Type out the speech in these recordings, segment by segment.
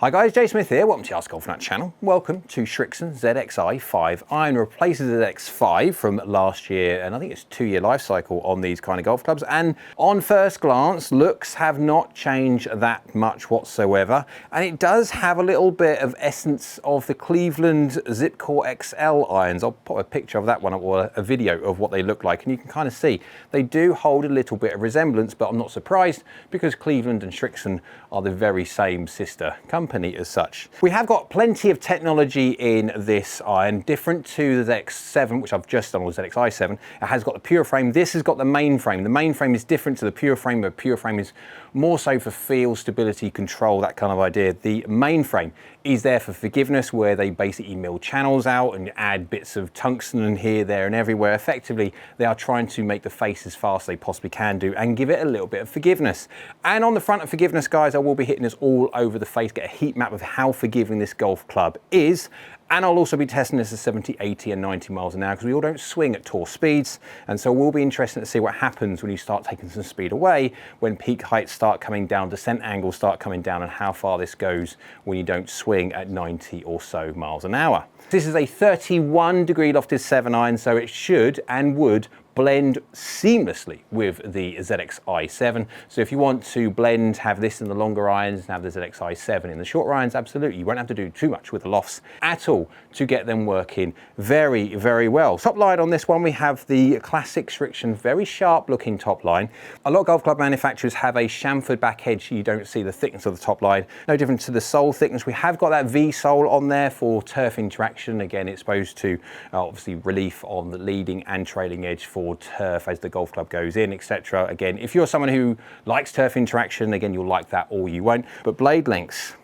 Hi guys, Jay Smith here, welcome to the AskGolfNut channel. Welcome to Srixon ZXi5 iron. Replaces the ZX5 from last year, and I think it's a 2-year life cycle on these kind of golf clubs. And on first glance, looks have not changed that much whatsoever. And it does have a little bit of essence of the Cleveland Zipcore XL irons. I'll put a picture of that one up, or a video of what they look like, and you can kind of see they do hold a little bit of resemblance, but I'm not surprised because Cleveland and Srixon are the very same sister company as such. We have got plenty of technology in this iron, different to the ZX7, which I've just done, or ZXi7. It has got the pure frame. This has got the main frame. The main frame is different to the pure frame, but pure frame is more so for feel, stability, control, that kind of idea. The main frame is there for forgiveness, where they basically mill channels out and add bits of tungsten here, there and everywhere. Effectively, they are trying to make the face as fast as they possibly can do and give it a little bit of forgiveness. And on the front of forgiveness, guys, I will be hitting this all over the face, get a heat map of how forgiving this golf club is. And I'll also be testing this at 70, 80 and 90 miles an hour, because we all don't swing at tall speeds. And so we'll be interested to see what happens when you start taking some speed away, when peak heights start coming down, descent angles start coming down, and how far this goes when you don't swing at 90 or so miles an hour. This is a 31 degree lofted 7 iron, so it should and would blend seamlessly with the ZXi7. So if you want to blend, have this in the longer irons and have the ZXi7 in the short irons, absolutely. You won't have to do too much with the lofts at all to get them working very, very well. Top line on this one, we have the classic Srixon, very sharp looking top line. A lot of golf club manufacturers have a chamfered back edge. You don't see the thickness of the top line. No different to the sole thickness. We have got that V sole on there for turf interaction. Again, it's supposed to obviously relief on the leading and trailing edge for turf as the golf club goes in, etc. Again, if you're someone who likes turf interaction, again, you'll like that or you won't. But blade lengths,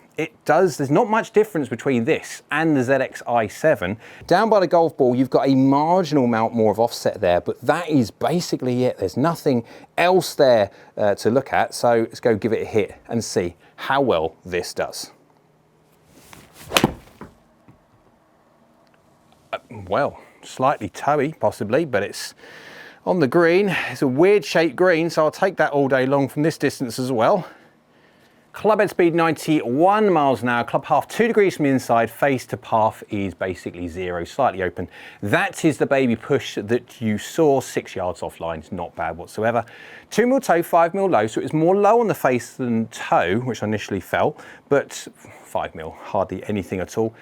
there's not much difference between this and the ZXi7. Down by the golf ball, you've got a marginal amount more of offset there, but that is basically it. There's nothing else there to look at. So let's go give it a hit and see how well this does. Well, slightly toey possibly, but it's on the green. It's a weird shaped green, so I'll take that all day long from this distance as well. Club head speed 91 miles an hour, club half 2 degrees from the inside, face to path is basically 0, slightly open. That is the baby push that you saw 6 yards offline. It's not bad whatsoever. 2 mil toe, 5 mil low, so it was more low on the face than toe, which I initially felt, but 5 mil, hardly anything at all.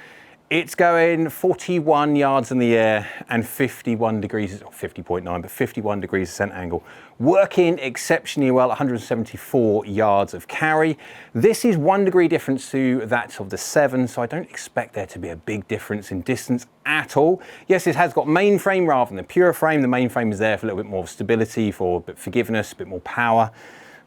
It's going 41 yards in the air and 51 degrees, 50.9, but 51 degrees descent angle. Working exceptionally well, 174 yards of carry. This is 1 degree difference to that of the 7, so I don't expect there to be a big difference in distance at all. Yes, it has got main frame rather than the pure frame. The main frame is there for a little bit more stability, for a bit of forgiveness, a bit more power,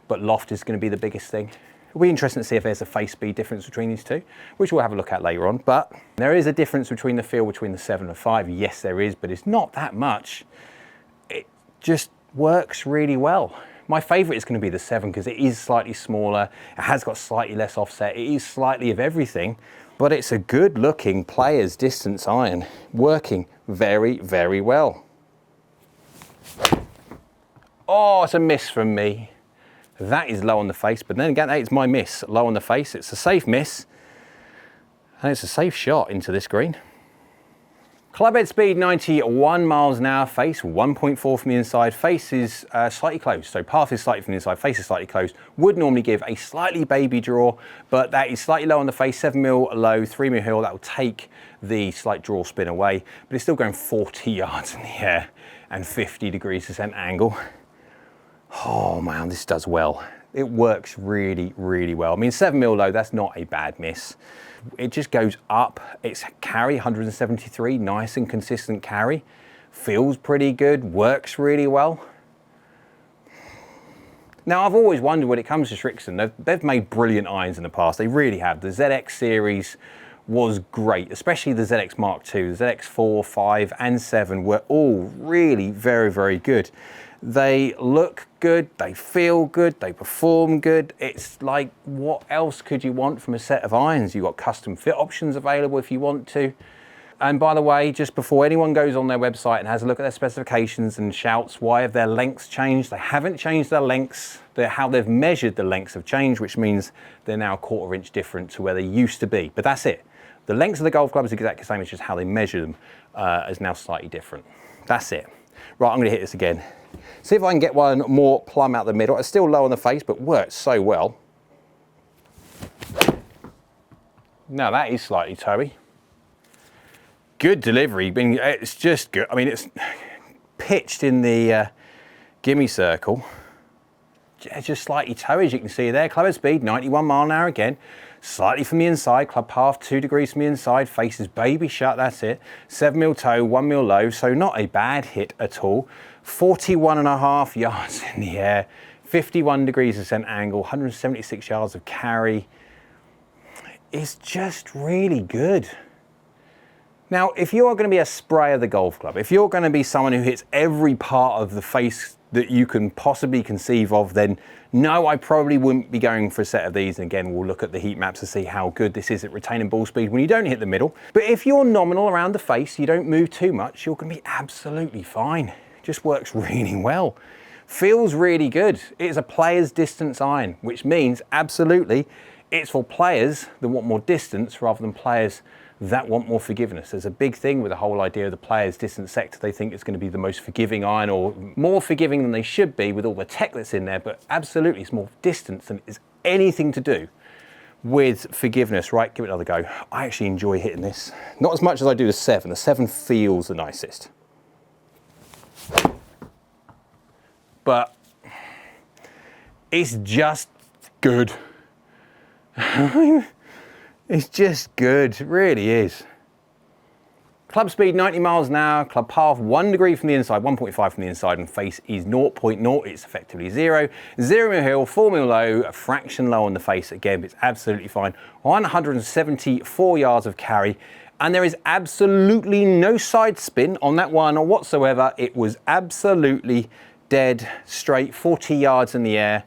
but loft is going to be the biggest thing. It'll be interesting to see if there's a face speed difference between these two, which we'll have a look at later on. But there is a difference between the feel between the 7 and 5. Yes, there is, but it's not that much. It just works really well. My favorite is going to be the 7 because it is slightly smaller. It has got slightly less offset. It is slightly of everything, but it's a good looking player's distance iron, working very, very well. Oh, it's a miss from me. That is low on the face, but then again, it's my miss. Low on the face, it's a safe miss, and it's a safe shot into this green. Club head speed 91 miles an hour, face 1.4 from the inside. Face is slightly closed, so path is slightly from the inside, face is slightly closed. Would normally give a slightly baby draw, but that is slightly low on the face, 7 mil low, 3 mil hill. That will take the slight draw spin away, but it's still going 40 yards in the air and 50 degrees descent angle. Oh man, this does well. It works really, really well. I mean, 7 mil low, that's not a bad miss. It just goes up. It's carry, 173, nice and consistent carry. Feels pretty good, works really well. Now, I've always wondered when it comes to Srixon, they've made brilliant irons in the past. They really have. The ZX series was great, especially the ZX Mark II. The ZX4, 5 and 7 were all really very, very good. They look good, they feel good, they perform good. It's like, what else could you want from a set of irons? You've got custom fit options available if you want to. And by the way, just before anyone goes on their website and has a look at their specifications and shouts, why have their lengths changed? They haven't changed their lengths. How they've measured the lengths have changed, which means they're now a 1/4 inch different to where they used to be. But that's it. The lengths of the golf club is exactly the same, it's just how they measure them is now slightly different. That's it. Right, I'm gonna hit this again. See if I can get one more plumb out the middle. It's still low on the face, but works so well. Now that is slightly toey. Good delivery, it's just good. I mean, it's pitched in the gimme circle. It's just slightly toey, as you can see there. Club head speed, 91 mile an hour again. Slightly from the inside, club path 2 degrees from the inside, faces baby shut, that's it. 7 mil toe, 1 mil low, so not a bad hit at all. 41.5 yards in the air, 51 degrees ascent angle, 176 yards of carry. It's just really good. Now, if you're going to be a sprayer of the golf club, if you're going to be someone who hits every part of the face that you can possibly conceive of, then no, I probably wouldn't be going for a set of these. And again, we'll look at the heat maps to see how good this is at retaining ball speed when you don't hit the middle. But if you're nominal around the face, you don't move too much, you're going to be absolutely fine. It just works really well. Feels really good. It's a player's distance iron, which means absolutely it's for players that want more distance rather than players that want more forgiveness. There's a big thing with the whole idea of the players distance sector. They think it's going to be the most forgiving iron, or more forgiving than they should be with all the tech that's in there, but absolutely it's more distance than it is anything to do with forgiveness. Right, give it another go. I actually enjoy hitting this. Not as much as I do the 7. The 7 feels the nicest. But it's just good. It's just good, it really is. Club speed 90 miles an hour, club path 1 degree from the inside, 1.5 from the inside, and face is 0.0, it's effectively 0. 0 mil hill, 4 mil low, a fraction low on the face, again, it's absolutely fine. 174 yards of carry, and there is absolutely no side spin on that one whatsoever. It was absolutely dead straight, 40 yards in the air,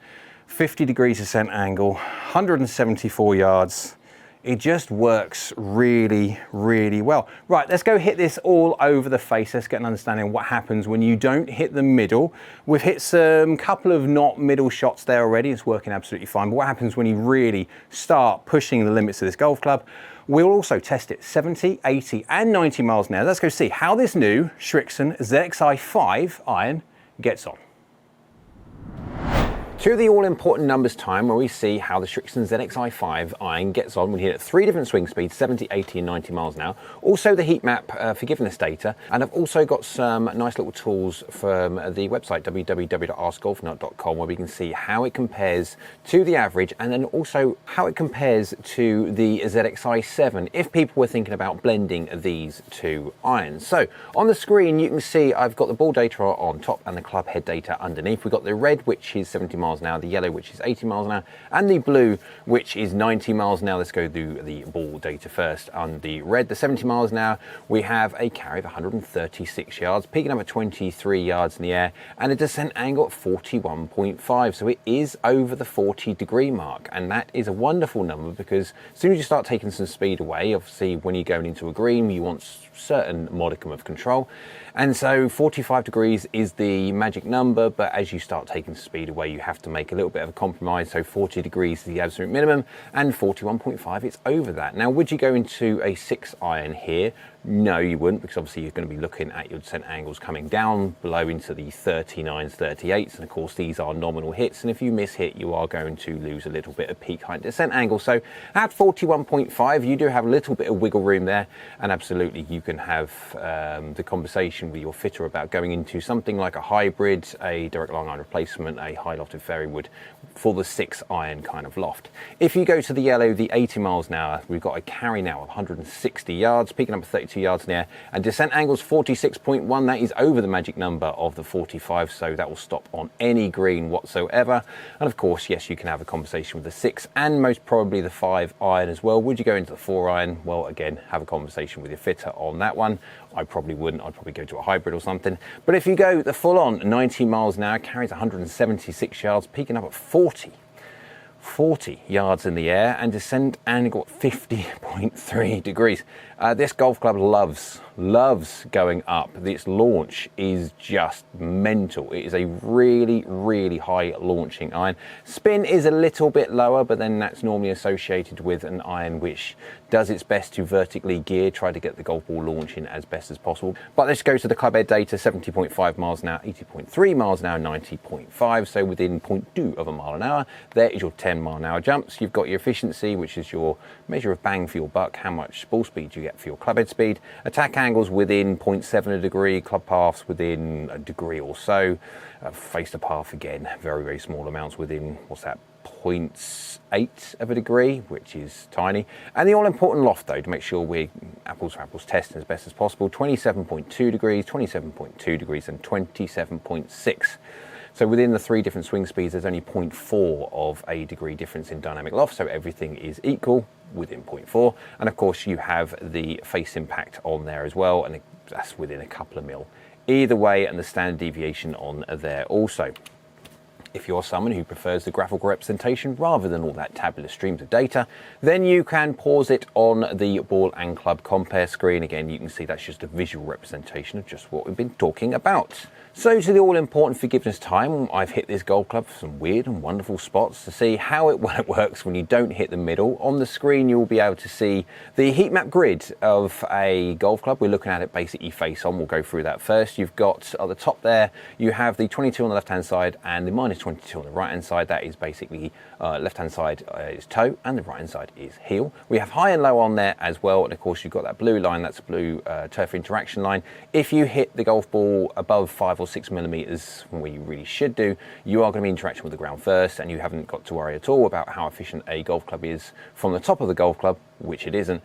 50 degrees ascent angle, 174 yards. It just works really, really well. Right, let's go hit this all over the face. Let's get an understanding of what happens when you don't hit the middle. We've hit some couple of not middle shots there already. It's working absolutely fine. But what happens when you really start pushing the limits of this golf club? We'll also test it 70, 80, and 90 miles an hour. Let's go see how this new Srixon ZXi5 iron gets on. To the all-important numbers time, where we see how the Srixon ZXi5 iron gets on when you hit at 3 different swing speeds, 70, 80 and 90 miles an hour. Also the heat map forgiveness data, and I've also got some nice little tools from the website www.askgolfnut.com, where we can see how it compares to the average, and then also how it compares to the ZXi7 if people were thinking about blending these two irons. So on the screen you can see I've got the ball data on top and the club head data underneath. We've got the red, which is 70 miles an hour, the yellow, which is 80 miles an hour, and the blue, which is 90 miles an hour. Let's go through the ball data first. On the red, the 70 miles an hour, we have a carry of 136 yards, peaking up at 23 yards in the air, and a descent angle at 41.5. So it is over the 40 degree mark, and that is a wonderful number, because as soon as you start taking some speed away, obviously when you're going into a green, you want certain modicum of control, and so 45 degrees is the magic number. But as you start taking speed away, you have to make a little bit of a compromise. So 40 degrees is the absolute minimum, and 41.5 it's over that. Now, would you go into a 6 iron here? No, you wouldn't, because obviously you're going to be looking at your descent angles coming down below into the 39s, 38s, and of course these are nominal hits, and if you miss hit, you are going to lose a little bit of peak height descent angle. So at 41.5, you do have a little bit of wiggle room there, and absolutely you can have the conversation with your fitter about going into something like a hybrid, a direct long iron replacement, a high lofted fairway wood for the 6 iron kind of loft. If you go to the yellow, the 80 miles an hour, we've got a carry now of 160 yards, peaking up at 32 yards in the air, and descent angles 46.1. That is over the magic number of the 45, so that will stop on any green whatsoever. And of course, yes, you can have a conversation with the 6 and most probably the 5 iron as well. Would you go into the 4 iron? Well, again, have a conversation with your fitter on that one. I probably wouldn't. I'd probably go to a hybrid or something. But if you go the full on 90 miles an hour, carries 176 yards, peaking up at 40. 40 yards in the air and descent, and got 50.3 degrees. This golf club loves going up. Its launch is just mental. It is a really high launching iron. Spin is a little bit lower, but then that's normally associated with an iron which does its best to vertically gear, try to get the golf ball launching as best as possible. But let's go to the club head data: 70.5 miles an hour, 80.3 miles an hour, 90.5, so within 0.2 of a mile an hour. There is your 10-mile-an-hour jumps. You've got your efficiency, which is your measure of bang for your buck, how much ball speed you get for your club head speed. Attack angles within 0.7 a degree, club paths within a degree or so. Face to path again, very small amounts within, what's that, 0.8 of a degree, which is tiny. And the all-important loft, though, to make sure we're apples to apples testing as best as possible: 27.2 degrees, 27.2 degrees, and 27.6. So within the 3 different swing speeds, there's only 0.4 of a degree difference in dynamic loft, so everything is equal within 0.4. And of course you have the face impact on there as well, and that's within a couple of mil either way, and the standard deviation on there also. If you're someone who prefers the graphical representation rather than all that tabular streams of data, then you can pause it on the ball and club compare screen. Again, you can see that's just a visual representation of just what we've been talking about. So to the all-important forgiveness time, I've hit this golf club for some weird and wonderful spots to see how it works when you don't hit the middle. On the screen, you'll be able to see the heat map grid of a golf club. We're looking at it basically face on. We'll go through that first. You've got at the top there, you have the 22 on the left-hand side and the minus 22 on the right-hand side. That is basically left-hand side is toe and the right-hand side is heel. We have high and low on there as well. And of course, you've got that blue line. That's a blue turf interaction line. If you hit the golf ball above 5 or 6 millimeters from where you really should do, you are going to be interacting with the ground first, and you haven't got to worry at all about how efficient a golf club is from the top of the golf club, which it isn't,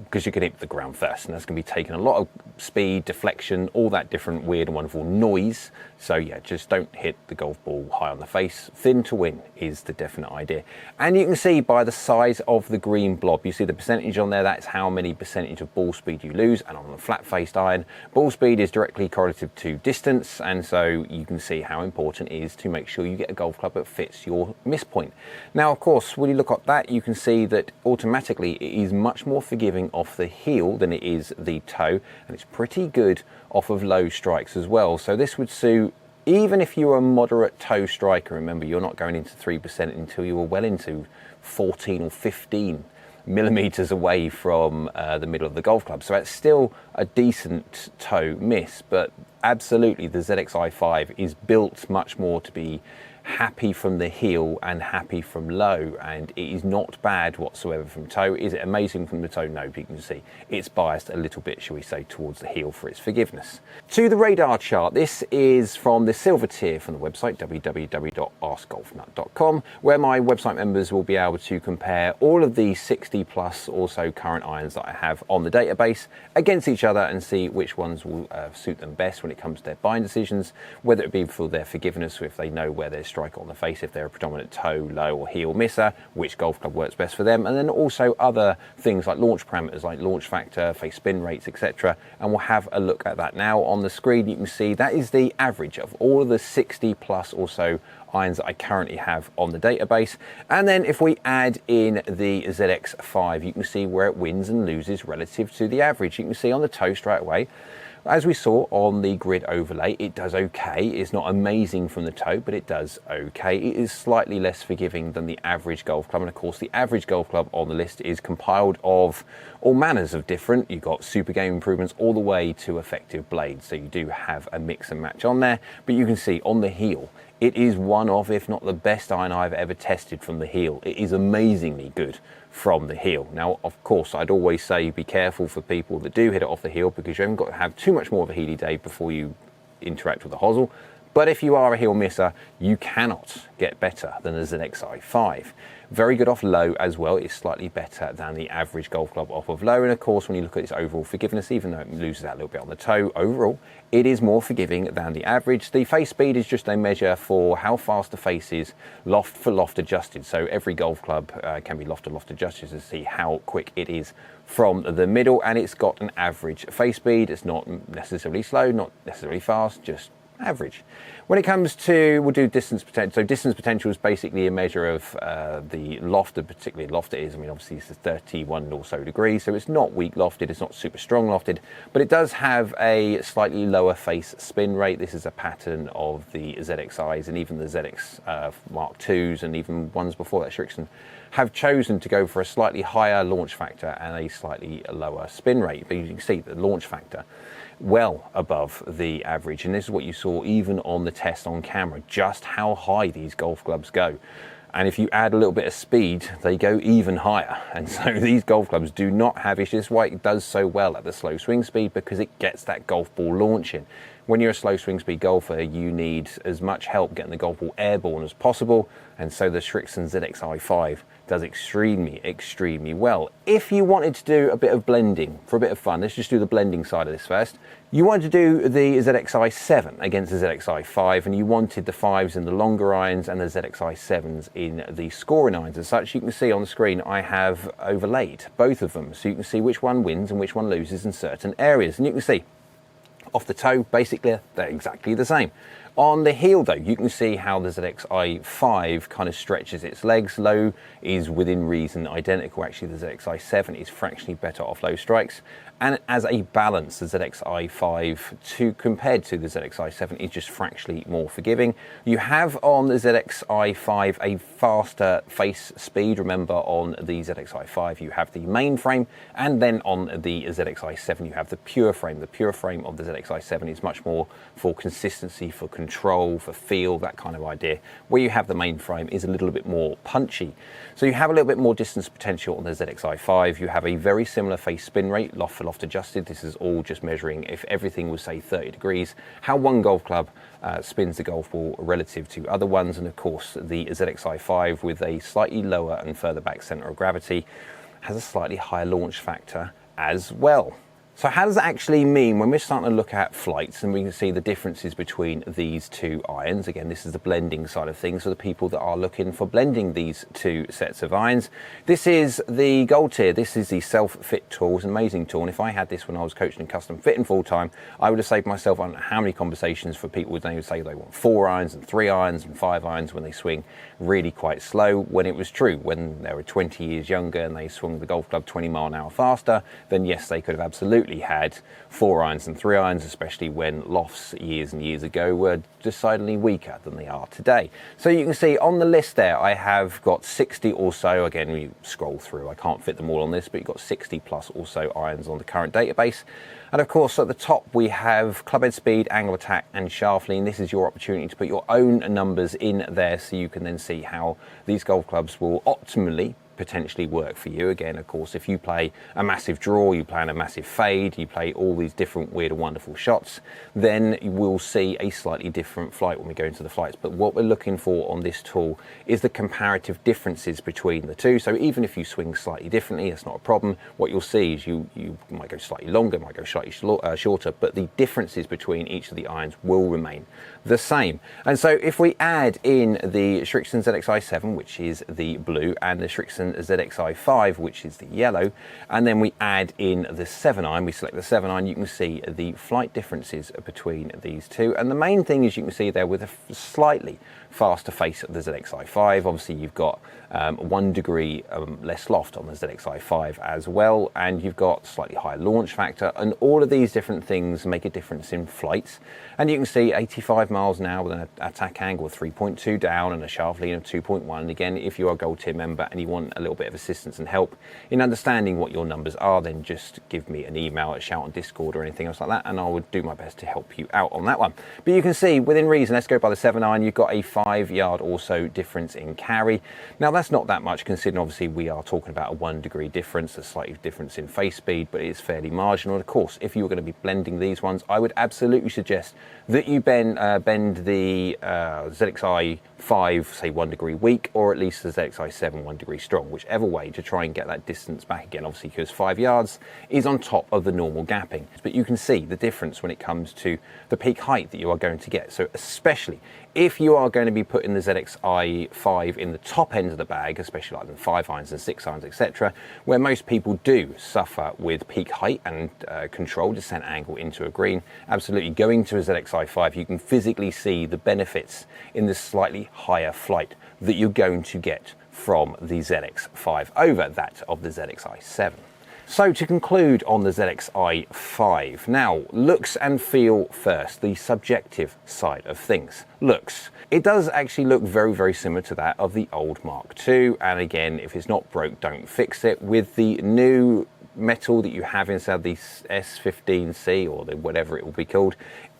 because you can hit the ground first, and that's going to be taking a lot of speed, deflection, all that different weird and wonderful noise. So yeah, just don't hit the golf ball high on the face. Thin to win is the definite idea. And you can see by the size of the green blob, you see the percentage on there, that's how many percentage of ball speed you lose. And on the flat-faced iron, ball speed is directly correlative to distance, and so you can see how important it is to make sure you get a golf club that fits your miss point. Now, of course, when you look at that, you can see that automatically it is much more forgiving off the heel than it is the toe, and it's pretty good off of low strikes as well. So this would suit even if you're a moderate toe striker. Remember, you're not going into 3% until you were well into 14 or 15 millimeters away from the middle of the golf club. So that's still a decent toe miss, but absolutely the ZXi5 is built much more to be happy from the heel and happy from low, and it is not bad whatsoever from toe. Is it amazing from the toe? No, but you can see it's biased a little bit, shall we say, towards the heel for its forgiveness. To the radar chart, this is from the silver tier from the website www.askgolfnut.com, where my website members will be able to compare all of the 60 plus or so current irons that I have on the database against each other and see which ones will suit them best when it comes to their buying decisions, whether it be for their forgiveness, or if they know where their strike on the face, if they're a predominant toe, low or heel misser, which golf club works best for them, and then also other things like launch parameters like launch factor, face spin rates, etc. And we'll have a look at that now. On the screen you can see that is the average of all of the 60 plus or so irons that I currently have on the database. And then if we add in the ZX5, you can see where it wins and loses relative to the average. You can see on the toe straight away, as we saw on the grid overlay, it does okay. It's not amazing from the toe, but it does okay. It is slightly less forgiving than the average golf club. And of course, the average golf club on the list is compiled of all manners of different. You've got super game improvements all the way to effective blades. So you do have a mix and match on there. But you can see on the heel, it is one of, if not the best iron I've ever tested from the heel. It is amazingly good from the heel. Now, of course, I'd always say be careful for people that do hit it off the heel, because you haven't got to have too much more of a heely day before you interact with the hosel. But if you are a heel misser, you cannot get better than the ZXi5. Very good off low as well. It's slightly better than the average golf club off of low. And of course, when you look at its overall forgiveness, even though it loses that a little bit on the toe, overall, it is more forgiving than the average. The face speed is just a measure for how fast the face is loft for loft adjusted. So every golf club can be loft to loft adjusted to see how quick it is from the middle. And it's got an average face speed. It's not necessarily slow, not necessarily fast, just average. When it comes to, we'll do distance potential. So distance potential is basically a measure of the loft, and particularly loft it is. I mean, obviously this is 31 or so degrees, so it's not weak lofted, it's not super strong lofted, but it does have a slightly lower face spin rate. This is a pattern of the ZXIs and even the ZX Mark IIs and even ones before that, Srixon, have chosen to go for a slightly higher launch factor and a slightly lower spin rate. But you can see the launch factor well above the average, and this is what you saw even on the test on camera, just how high these golf clubs go. And if you add a little bit of speed, they go even higher. And so these golf clubs do not have issues. That's why it does so well at the slow swing speed, because it gets that golf ball launching. When you're a slow swing speed golfer, you need as much help getting the golf ball airborne as possible. And so the Srixon ZXi5 does extremely well. If you wanted to do a bit of blending for a bit of fun, let's just do the blending side of this first. You wanted to do the ZXi7 against the ZXi5, and you wanted the 5s in the longer irons and the ZXi7s in the scoring irons. As such, you can see on the screen I have overlaid both of them, so you can see which one wins and which one loses in certain areas. And you can see off the toe, basically, they're exactly the same. On the heel though, you can see how the ZXi5 kind of stretches its legs. Low is within reason identical. Actually, the ZXi7 is fractionally better off low strikes. And as a balance, the ZXi5 compared to the ZXi7 is just fractionally more forgiving. You have on the ZXi5 a faster face speed. Remember, on the ZXi5 you have the main frame, and then on the ZXi7 you have the pure frame. The pure frame of the ZXi7 is much more for consistency, for control, for feel, that kind of idea. Where you have the main frame is a little bit more punchy. So you have a little bit more distance potential on the ZXi5. You have a very similar face spin rate, loft for loft adjusted. This is all just measuring if everything was, say, 30 degrees, how one golf club spins the golf ball relative to other ones. And of course, the ZXi5, with a slightly lower and further back center of gravity, has a slightly higher launch factor as well. So how does that actually mean when we're starting to look at flights and we can see the differences between these two irons? Again, this is the blending side of things for the people that are looking for blending these two sets of irons. This is the gold tier. This is the self-fit tool. It's an amazing tool. And if I had this when I was coaching and custom fitting full time, I would have saved myself, I don't know how many conversations for people when they would say they want 4 irons and 3 irons and 5 irons when they swing really quite slow, when it was true. When they were 20 years younger and they swung the golf club 20 mile an hour faster, then yes, they could have absolutely had 4 irons and 3 irons, especially when lofts years and years ago were decidedly weaker than they are today. So you can see on the list there, I have got 60 or so. Again, you scroll through, I can't fit them all on this, but you've got 60 plus or so irons on the current database. And of course, at the top, we have clubhead speed, angle of attack, and shaft lean. This is your opportunity to put your own numbers in there so you can then see how these golf clubs will optimally potentially work for you. Again, of course, if you play a massive draw, you play a massive fade, you play all these different weird and wonderful shots, then you will see a slightly different flight when we go into the flights. But what we're looking for on this tool is the comparative differences between the two. So even if you swing slightly differently, it's not a problem. What you'll see is you might go slightly longer, might go slightly shorter, but the differences between each of the irons will remain the same. And so if we add in the Srixon ZXi7, which is the blue, and the Srixon ZXi5, which is the yellow, and then we add in the 7 iron, we select the 7 iron, you can see the flight differences between these two. And the main thing is you can see there with a slightly faster face of the ZXi5. Obviously you've got 1 degree less loft on the ZXi5 as well, and you've got slightly higher launch factor, and all of these different things make a difference in flights. And you can see 85 miles an hour with an attack angle of 3.2 down and a shaft lean of 2.1. And again, if you are a Gold Tier member and you want a little bit of assistance and help in understanding what your numbers are, then just give me an email, a shout on Discord or anything else like that, and I would do my best to help you out on that one. But you can see within reason, let's go by the 7 iron, you've got a 5 yard or so difference in carry. Now that's not that much considering obviously we are talking about a 1 degree difference, a slight difference in face speed, but it's fairly marginal. And of course, if you were going to be blending these ones, I would absolutely suggest that you bend the ZXi5, say 1 degree weak, or at least the ZXi7 1 degree strong, whichever way, to try and get that distance back again, obviously because 5 yards is on top of the normal gapping. But you can see the difference when it comes to the peak height that you are going to get. So especially If you are going to be putting the ZXi5 in the top end of the bag, especially like the 5 irons and 6 irons, etc., where most people do suffer with peak height and control descent angle into a green, absolutely going to a ZXi5, you can physically see the benefits in the slightly higher flight that you're going to get from the ZX5 over that of the ZXi7. So to conclude on the ZXi5, now looks and feel first, the subjective side of things. Looks. It does actually look very, very similar to that of the old Mark II, and again, if it's not broke, don't fix it. With the new metal that you have inside the S15C, or whatever it will be called,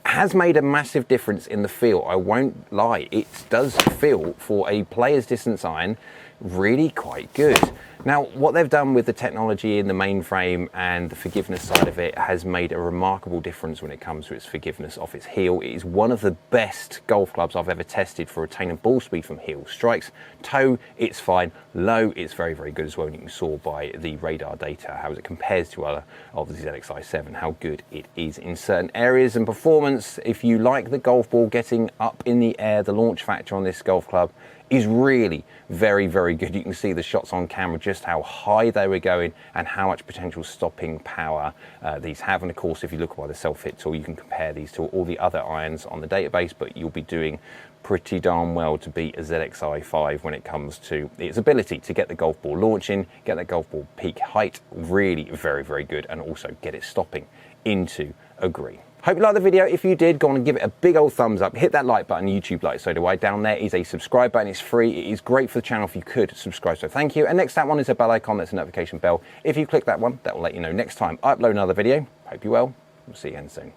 has made a massive difference in the feel. I won't lie, it does feel, for a player's distance iron, really quite good. Now, what they've done with the technology in the mainframe and the forgiveness side of it has made a remarkable difference when it comes to its forgiveness off its heel. It is one of the best golf clubs I've ever tested for retaining ball speed from heel strikes. Toe, it's fine. Low, it's very, very good as well. And you saw by the radar data how it compares to other of the ZXi7, how good it is in certain areas. And performance, if you like the golf ball getting up in the air, the launch factor on this golf club is really very, very good. You can see the shots on camera, just how high they were going and how much potential stopping power these have. And of course, if you look by the self-hit tool, you can compare these to all the other irons on the database, but you'll be doing pretty darn well to beat a ZXi5 when it comes to its ability to get the golf ball launching, get that golf ball peak height, really very, very good, and also get it stopping into a green. Hope you liked the video. If you did, go on and give it a big old thumbs up. Hit that like button, YouTube like, so do I. Down there is a subscribe button. It's free. It is great for the channel if you could subscribe, so thank you. And next to that one is a bell icon. That's a notification bell. If you click that one, that will let you know next time I upload another video. Hope you're well. We'll see you again soon.